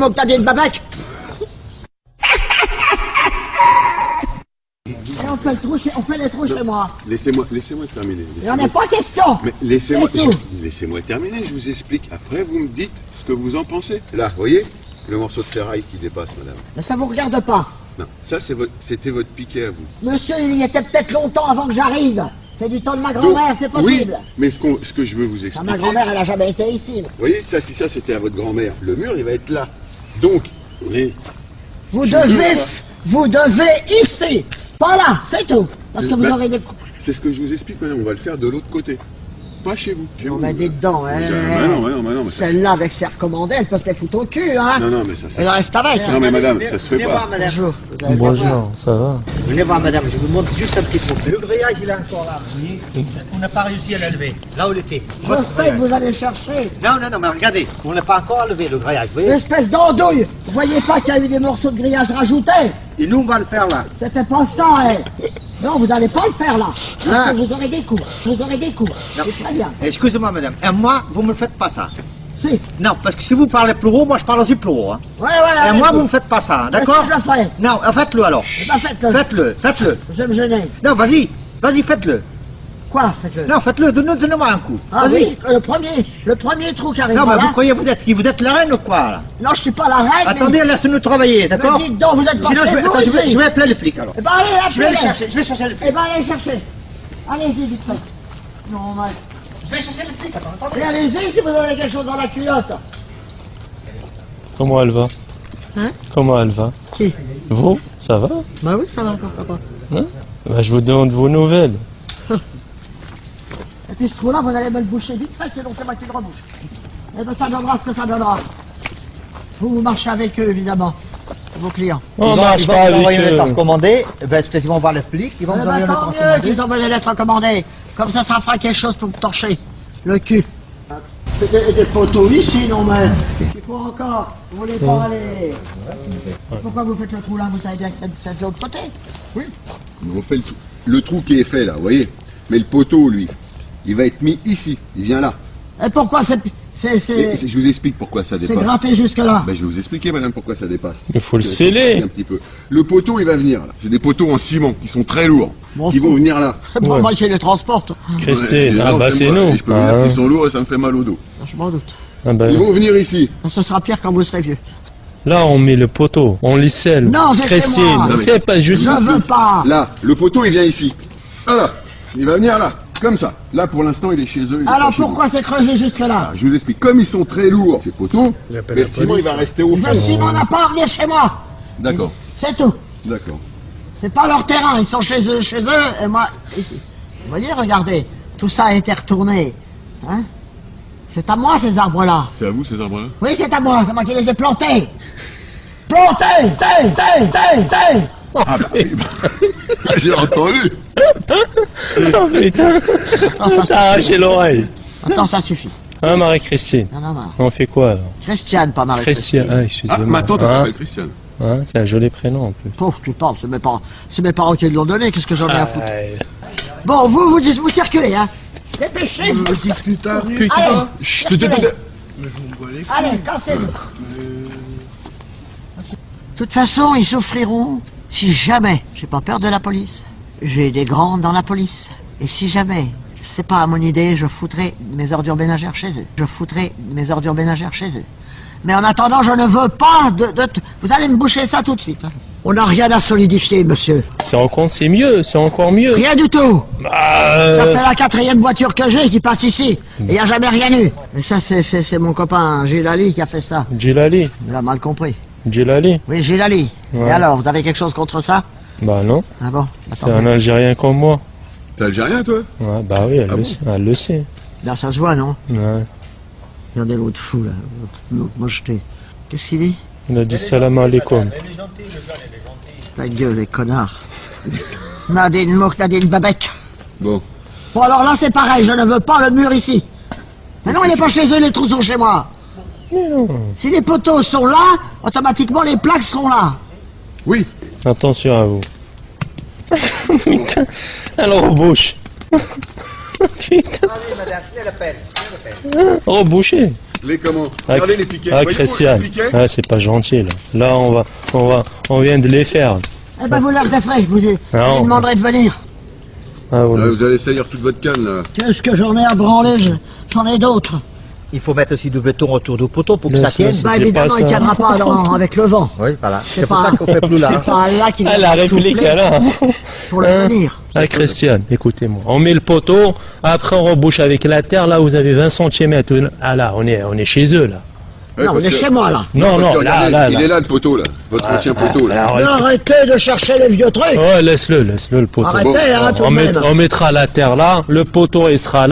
smoke Nadine Babec. Et on fait le trou on fait les trous chez moi. Laissez-moi terminer. Il n'en est pas question. Mais laissez-moi terminer, je vous explique. Après, vous me dites ce que vous en pensez. Là, vous voyez, le morceau de ferraille qui dépasse, madame. Mais ça vous regarde pas. Non, ça c'était votre piquet à vous. Monsieur, il y était peut-être longtemps avant que j'arrive. C'est du temps de ma grand-mère, c'est possible. Oui, mais ce que je veux vous expliquer... Ma grand-mère, elle a jamais été ici. Vous voyez, ça c'était à votre grand-mère. Le mur, il va être là. Donc, vous devez ici. Pas là, c'est tout. Parce que vous aurez des... C'est ce que je vous explique, madame. On va le faire de l'autre côté. Pas chez vous. On m'a dit dedans, hein. Non, celle-là, avec ses recommandés, elle peut se les foutre au cul, hein. Non, mais ça... Elle reste avec. Non, mais madame, ça se fait pas. Voir, madame. Bonjour, ça va? Venez voir, madame, je vous montre juste un petit peu. Le grillage, il est encore là, vous voyez. On n'a pas réussi à l'enlever, là où il était. Je sais que vous allez chercher. Non, mais regardez, on n'a pas encore enlevé le grillage, vous voyez. Espèce d'andouille. Vous voyez pas qu'il y a eu des morceaux de grillage rajoutés? Et nous, on va le faire là. C'était pas ça, hein. Non, vous n'allez pas le faire là. Parce que vous aurez des coups. Non. C'est très bien. Excusez-moi, madame. Et moi, vous me faites pas ça. Si. Non, parce que si vous parlez plus haut, moi je parle aussi plus haut. Hein. Ouais. Et moi, vous me faites pas ça, d'accord? Je le ferai. Non, faites-le alors. Eh ben, Faites-le. Je vais me gêner. Non, vas-y, faites-le. Quoi, faites-le? Non, faites-le, donnez-moi un coup. Ah Vas-y. oui, le premier trou qui arrive. Non, mais voilà. vous croyez, vous êtes la reine ou quoi, là? Non, je suis pas la reine. Attendez, laissez-nous travailler, d'accord? Mais dites donc, vous êtes pas Sinon, chez vous ici. je vais appeler les flics, alors. Eh ben, allez, là, Je vais aller chercher les flics. Eh ben, allez chercher. Allez-y, vite fait. Non, mais... Je vais chercher les flics, attendez. Et allez-y si vous avez quelque chose dans la culotte. Comment elle va? Hein? Comment elle va? Qui? Vous? Ça va? Bah oui, ça va, pourquoi pas. Hein? Bah, je vous demande vos nouvelles. Et puis ce trou-là, vous allez me le boucher vite fait, sinon c'est moi qui le rebouche. Eh ben ça donnera ce que ça donnera. Vous marchez avec eux, évidemment, vos clients. On marche pas Ils vont envoyer avec une lettre eux. recommandée, ben, ils vont voir les flics, ils vont Eh nous ben envoyer une lettre tant mieux recommandée. qu'ils envoient les lettres recommandées. Comme ça fera quelque chose pour me torcher le cul. C'est des poteaux ici, non mais... Il faut encore, vous voulez pas aller... Pourquoi vous faites le trou là? Vous savez bien que c'est de l'autre côté. Oui. On fait le trou qui est fait là, vous voyez. Mais le poteau, lui, il va être mis ici. Il vient là. Et pourquoi Et je vous explique pourquoi ça c'est dépasse. gratté jusque là? Ben, je vais vous expliquer, madame, pourquoi ça dépasse. Il faut le Je vais sceller. expliquer un petit peu. Le poteau, il va venir là. C'est des poteaux en ciment qui sont très lourds. Bon, qui vont venir là. C'est pas Ouais. moi qui les transporte. Christine, Ouais, ah non, bah c'est moi. nous. Et je peux vous dire qu'ils sont lourds et ça me fait mal au dos. Je m'en doute. Ah bah, Ils vont venir ici. Ce sera pire quand vous serez vieux. là, on met le poteau, on les scelle. Non, c'est Christine, moi. Non, mais- c'est pas juste. Je veux pas. Là, le poteau, il vient ici. Voilà. Il va venir là. Comme ça. Là, pour l'instant, il est chez eux. il est Alors pas chez pourquoi c'est creusé jusque là? vous. Je vous explique. Comme ils sont très lourds, ces poteaux, mais le ciment, il va rester au fond. Le ciment n'a pas à venir chez moi. D'accord. C'est tout. D'accord. C'est pas leur terrain. Ils sont chez eux, et moi ici. Vous voyez, regardez. Tout ça a été retourné. Hein? C'est à moi ces arbres-là. C'est à vous, ces arbres-là? Oui, c'est à moi. C'est moi qui les ai plantés. Plantés! Té! Ah bah oui. J'ai entendu. Oh putain, t'as arraché l'oreille. Attends, ça suffit. Hein, Marie-Christine? Non. On fait quoi, là? Christiane, pas Marie-Christine. Christian, ah, Ah, excusez-moi. ma tante, elle Hein? s'appelle Christiane. Hein, c'est un joli prénom, en plus. Pauvre, tu parles, c'est mes parents qui l'ont donné, qu'est-ce que j'en ai à foutre? Aïe. Bon, vous circulez, hein. Dépêchez-vous. Putain. Allez, Chut, circulez. Allez, cassez-vous. De toute façon, ils souffriront si jamais j'ai pas peur de la police. J'ai des grands dans la police. Et si jamais, c'est pas à mon idée, je foutrai mes ordures ménagères chez eux. Mais en attendant, je ne veux pas Vous allez me boucher ça tout de suite. Hein. On n'a rien à solidifier, monsieur. C'est mieux, c'est encore mieux. Rien du tout. Bah, Ça fait la 4e voiture que j'ai qui passe ici. Et il n'y a jamais rien eu. Et ça, c'est mon copain Gilali qui a fait ça. Djilali. Il a mal compris. Djilali. Oui, Gilali. Ouais. Et alors, vous avez quelque chose contre ça? Bah non, Ah bon? c'est un Algérien comme moi. T'es algérien, toi? Ouais, bah oui, elle, Ah le bon sait, elle le sait. Là, ça se voit, non? Ouais. Regardez l'autre fou, là. L'autre mocheté. Qu'est-ce qu'il dit? Il a dit salam alaikum. Ta gueule, les connards. Nadine Mouk, Nadine Babec. Bon. Bon, alors là, c'est pareil, je ne veux pas le mur ici. Mais non, il n'est pas chez eux, les trous sont chez moi. Non. Si les poteaux sont là, automatiquement, les plaques seront là. Oui. Attention à vous. Putain, elle rebouche. Putain, Allez, madame, tenez la peine. reboucher. Les comment? Ah, Regardez les piquets. Ah, Voyez-vous, Christian, les piquets ah, c'est pas gentil là. Là, on vient de les faire. Eh ben vous leur déferez, je vous Non. demanderai de venir. Ah, ouais, Là, vous allez salir toute votre canne, là. Qu'est-ce que j'en ai à branler, j'en ai d'autres. Il faut mettre aussi du béton autour du poteau pour que Laisse-le, ça tienne. c'est- Bah pas évidemment, il ça. tiendra pas alors, avec le vent. Oui, voilà. C'est C'est pour pas- ça qu'on fait plus là. C'est pas là qui Ah, la va réplique souffler alors. pour le Hein? venir. Ah, Christian, écoutez-moi. On met le poteau, après on rebouche avec la terre. Là, vous avez 20 cm. Ah là, on est chez eux là. Ouais, Non, on parce est que- chez moi là. Non, parce non, que là, regardez, là, il là. est là, le poteau, là. Votre ancien poteau, là. Alors, Mais arrêtez de chercher les vieux trucs. ouais, laisse-le le poteau. Arrêtez, hein, tout de on même. mettra la terre là, le poteau il sera là.